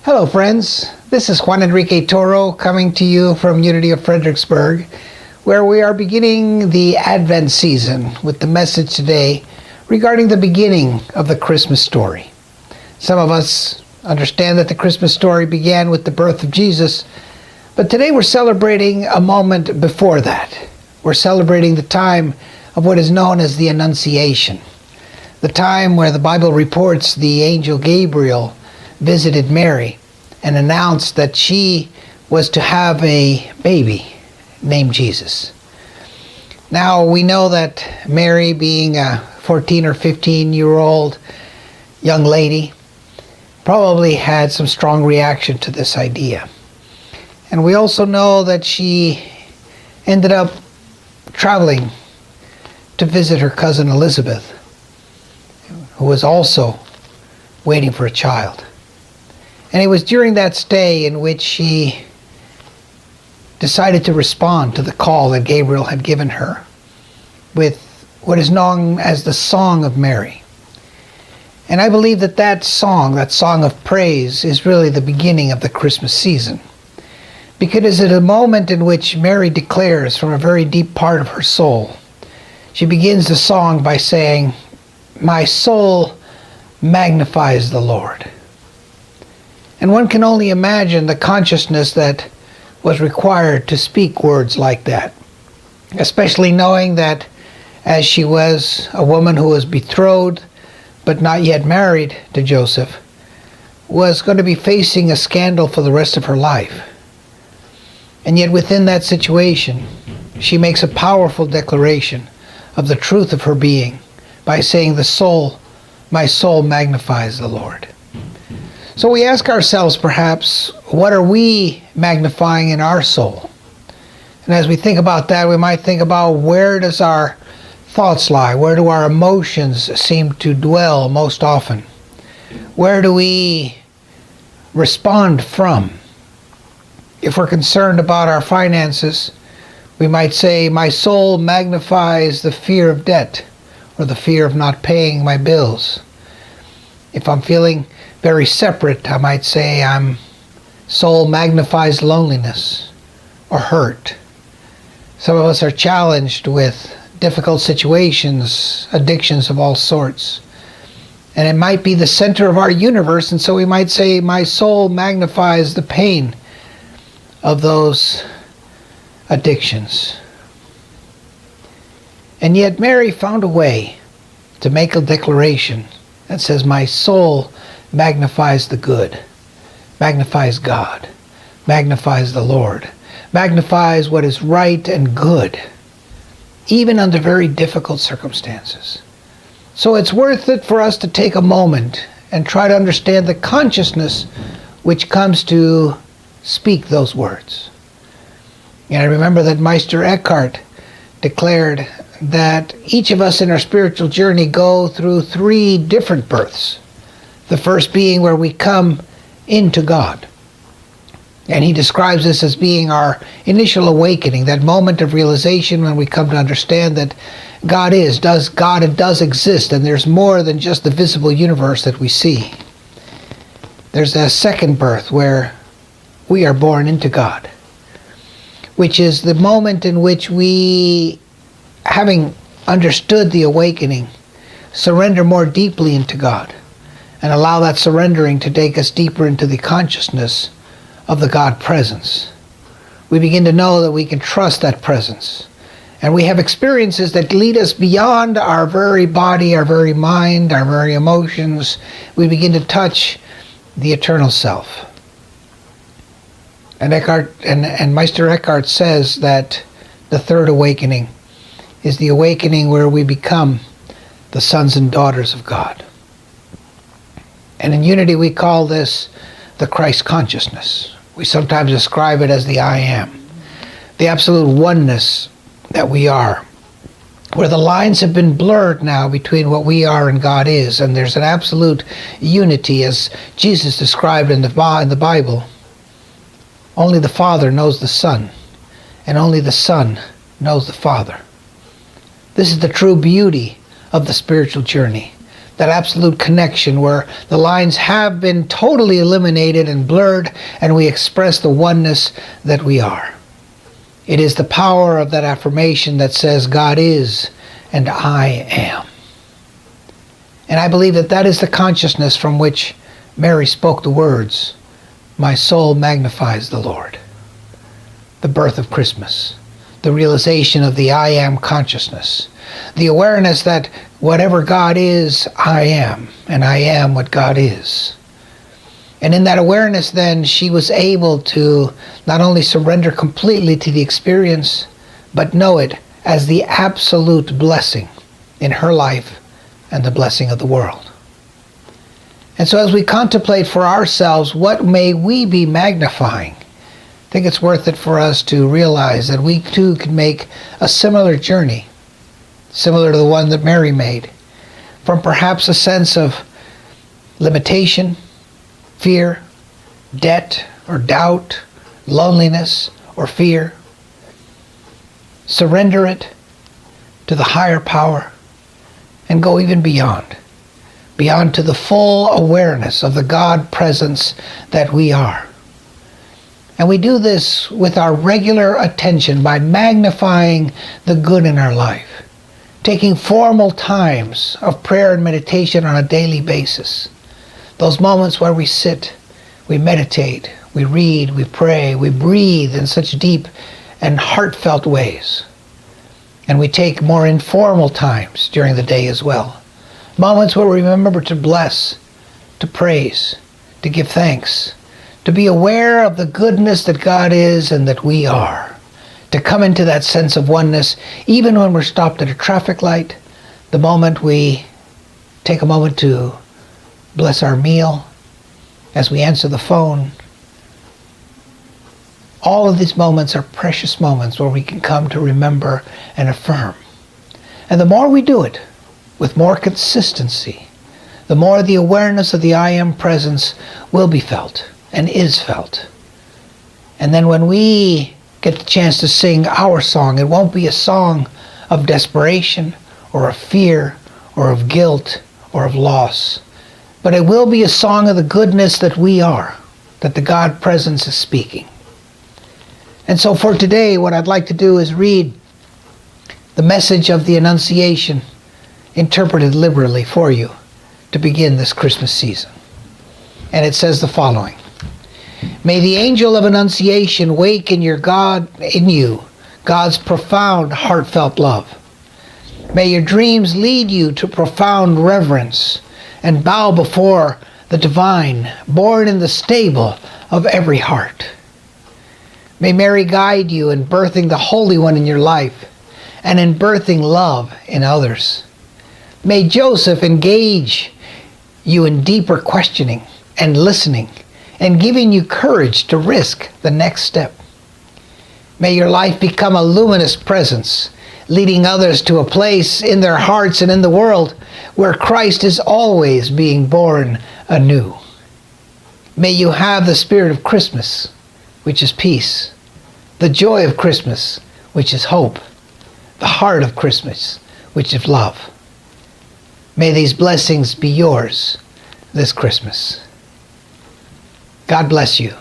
Hello, friends. This is Juan Enrique Toro coming to you from Unity of Fredericksburg, where we are beginning the Advent season with the message today regarding the beginning of the Christmas story. Some of us understand that the Christmas story began with the birth of Jesus, but today we're celebrating a moment before that. We're celebrating the time of what is known as the Annunciation, the time where the Bible reports the angel Gabriel visited Mary and announced that she was to have a baby named Jesus. Now we know that Mary, being a 14 or 15-year-old young lady, probably had some strong reaction to this idea. And we also know that she ended up traveling to visit her cousin Elizabeth, who was also waiting for a child. And it was during that stay in which she decided to respond to the call that Gabriel had given her with what is known as the Song of Mary. And I believe that that song of praise, is really the beginning of the Christmas season. Because it is a moment in which Mary declares from a very deep part of her soul. She begins the song by saying, "My soul magnifies the Lord." And one can only imagine the consciousness that was required to speak words like that, especially knowing that as she was a woman who was betrothed but not yet married to Joseph, was going to be facing a scandal for the rest of her life. And yet within that situation, she makes a powerful declaration of the truth of her being by saying, "My soul magnifies the Lord." So we ask ourselves, perhaps, what are we magnifying in our soul? And as we think about that, we might think about, where does our thoughts lie? Where do our emotions seem to dwell most often? Where do we respond from? If we're concerned about our finances, we might say, "My soul magnifies the fear of debt," or the fear of not paying my bills. If I'm feeling very separate, I might say, soul magnifies loneliness or hurt. Some of us are challenged with difficult situations, addictions of all sorts. And it might be the center of our universe, and so we might say, "My soul magnifies the pain of those addictions." And yet Mary found a way to make a declaration that says, "My soul magnifies the good, magnifies God, magnifies the Lord, magnifies what is right and good, even under very difficult circumstances." So it's worth it for us to take a moment and try to understand the consciousness which comes to speak those words. And I remember that Meister Eckhart declared that each of us in our spiritual journey go through 3 different births. The first being where we come into God. And he describes this as being our initial awakening, that moment of realization when we come to understand that God does exist, and there's more than just the visible universe that we see. There's a second birth where we are born into God, which is the moment in which we, having understood the awakening, surrender more deeply into God and allow that surrendering to take us deeper into the consciousness of the God presence. We begin to know that we can trust that presence, and we have experiences that lead us beyond our very body, our very mind, our very emotions. We begin to touch the eternal self. And Meister Eckhart says that the third awakening is the awakening where we become the sons and daughters of God. And in Unity we call this the Christ consciousness. We sometimes describe it as the I am, the absolute oneness that we are, where the lines have been blurred now between what we are and God is, and there's an absolute unity, as Jesus described in the Bible. Only the Father knows the Son, and only the Son knows the Father. This is the true beauty of the spiritual journey, that absolute connection where the lines have been totally eliminated and blurred, and we express the oneness that we are. It is the power of that affirmation that says, God is and I am. And I believe that that is the consciousness from which Mary spoke the words, "My soul magnifies the Lord." The birth of Christmas, the realization of the I am consciousness, the awareness that whatever God is, I am, and I am what God is. And in that awareness then, she was able to not only surrender completely to the experience, but know it as the absolute blessing in her life and the blessing of the world. And so as we contemplate for ourselves, what may we be magnifying? I think it's worth it for us to realize that we too can make a similar journey, similar to the one that Mary made, from perhaps a sense of limitation, fear, debt, or doubt, loneliness, or fear. Surrender it to the higher power and go even beyond to the full awareness of the God presence that we are. And we do this with our regular attention by magnifying the good in our life, taking formal times of prayer and meditation on a daily basis. Those moments where we sit, we meditate, we read, we pray, we breathe in such deep and heartfelt ways. And we take more informal times during the day as well. Moments where we remember to bless, to praise, to give thanks, to be aware of the goodness that God is and that we are. To come into that sense of oneness, even when we're stopped at a traffic light, the moment we take a moment to bless our meal, as we answer the phone. All of these moments are precious moments where we can come to remember and affirm. And the more we do it with more consistency, the more the awareness of the I am presence will be felt and is felt. And then when we get the chance to sing our song, it won't be a song of desperation or of fear or of guilt or of loss, but it will be a song of the goodness that we are, that the God presence is speaking. And so for today, what I'd like to do is read the message of the Annunciation interpreted liberally for you to begin this Christmas season. And it says the following: May the angel of Annunciation wake in you God's profound heartfelt love. May your dreams lead you to profound reverence and bow before the divine, born in the stable of every heart. May Mary guide you in birthing the Holy One in your life and in birthing love in others. May Joseph engage you in deeper questioning and listening and giving you courage to risk the next step. May your life become a luminous presence, leading others to a place in their hearts and in the world where Christ is always being born anew. May you have the spirit of Christmas, which is peace, the joy of Christmas, which is hope, the heart of Christmas, which is love. May these blessings be yours this Christmas. God bless you.